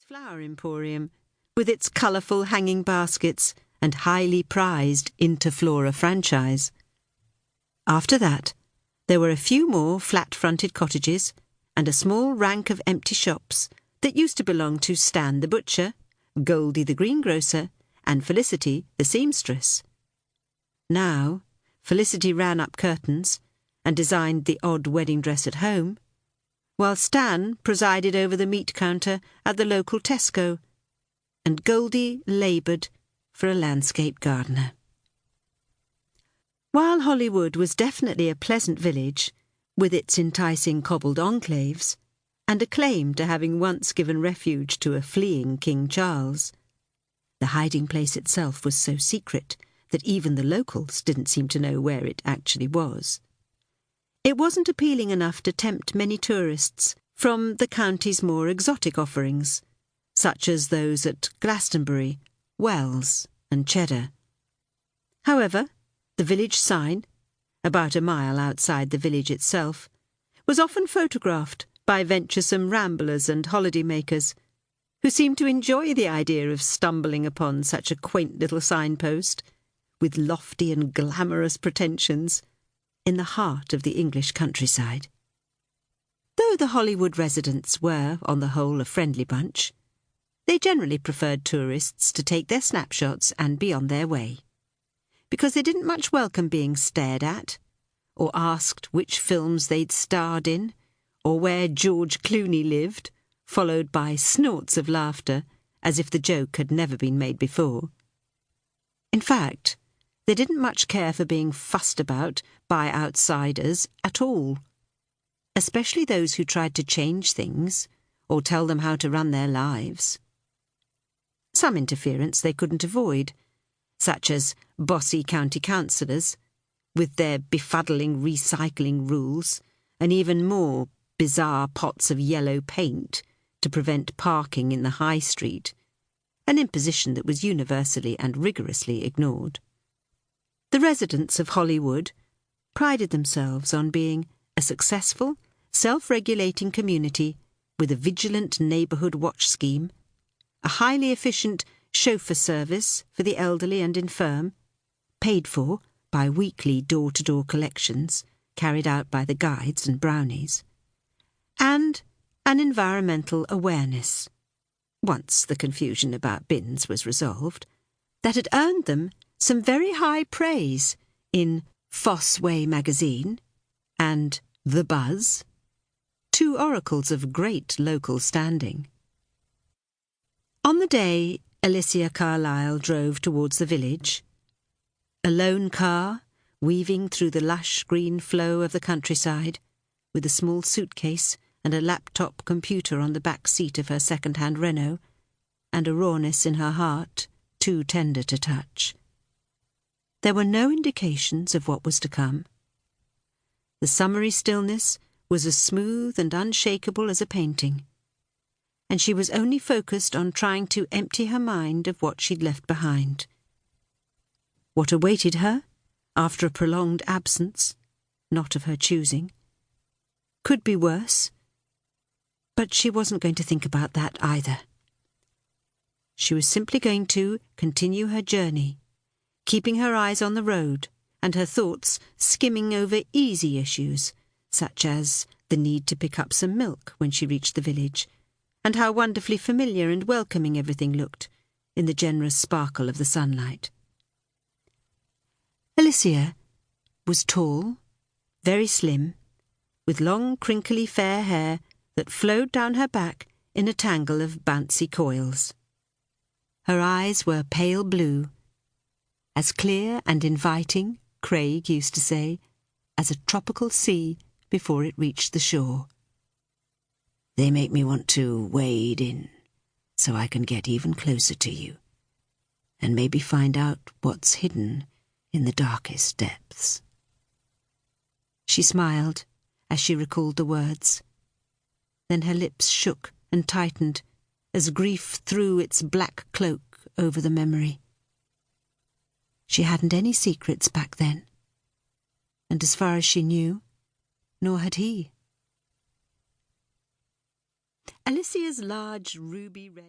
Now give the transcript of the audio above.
flower emporium, with its colourful hanging baskets and highly prized Interflora franchise. After that, there were a few more flat-fronted cottages and a small rank of empty shops that used to belong to Stan the butcher, Goldie the greengrocer, and Felicity the seamstress. Now, Felicity ran up curtains and designed the odd wedding dress at home, while Stan presided over the meat counter at the local Tesco, and Goldie laboured for a landscape gardener. While Hollywood was definitely a pleasant village, with its enticing cobbled enclaves, and a claim to having once given refuge to a fleeing King Charles, the hiding place itself was so secret that even the locals didn't seem to know where it actually was. It wasn't appealing enough to tempt many tourists from the county's more exotic offerings, such as those at Glastonbury, Wells and Cheddar. However, the village sign, about a mile outside the village itself, was often photographed by venturesome ramblers and holiday-makers, who seemed to enjoy the idea of stumbling upon such a quaint little signpost, with lofty and glamorous pretensions, in the heart of the English countryside. Though the Hollywood residents were, on the whole, a friendly bunch, they generally preferred tourists to take their snapshots and be on their way, because they didn't much welcome being stared at, or asked which films they'd starred in, or where George Clooney lived, followed by snorts of laughter, as if the joke had never been made before. In fact, they didn't much care for being fussed about by outsiders at all, especially those who tried to change things or tell them how to run their lives. Some interference they couldn't avoid, such as bossy county councillors, with their befuddling recycling rules and even more bizarre pots of yellow paint to prevent parking in the high street, an imposition that was universally and rigorously ignored. The residents of Hollywood prided themselves on being a successful, self-regulating community with a vigilant neighbourhood watch scheme, a highly efficient chauffeur service for the elderly and infirm, paid for by weekly door-to-door collections carried out by the guides and brownies, and an environmental awareness, once the confusion about bins was resolved, that had earned them some very high praise in Fosse Way magazine and The Buzz, two oracles of great local standing. On the day Alicia Carlyle drove towards the village, a lone car weaving through the lush green flow of the countryside, with a small suitcase and a laptop computer on the back seat of her second-hand Renault, and a rawness in her heart too tender to touch. There were no indications of what was to come. The summery stillness was as smooth and unshakable as a painting, and she was only focused on trying to empty her mind of what she'd left behind. What awaited her, after a prolonged absence, not of her choosing, could be worse, but she wasn't going to think about that either. She was simply going to continue her journey, keeping her eyes on the road and her thoughts skimming over easy issues, such as the need to pick up some milk when she reached the village, and how wonderfully familiar and welcoming everything looked in the generous sparkle of the sunlight. Alicia was tall, very slim, with long crinkly fair hair that flowed down her back in a tangle of bouncy coils. Her eyes were pale blue, as clear and inviting, Craig used to say, as a tropical sea before it reached the shore. They make me want to wade in, so I can get even closer to you, and maybe find out what's hidden in the darkest depths. She smiled as she recalled the words. Then her lips shook and tightened as grief threw its black cloak over the memory. She hadn't any secrets back then, and as far as she knew, nor had he. Alicia's large ruby-red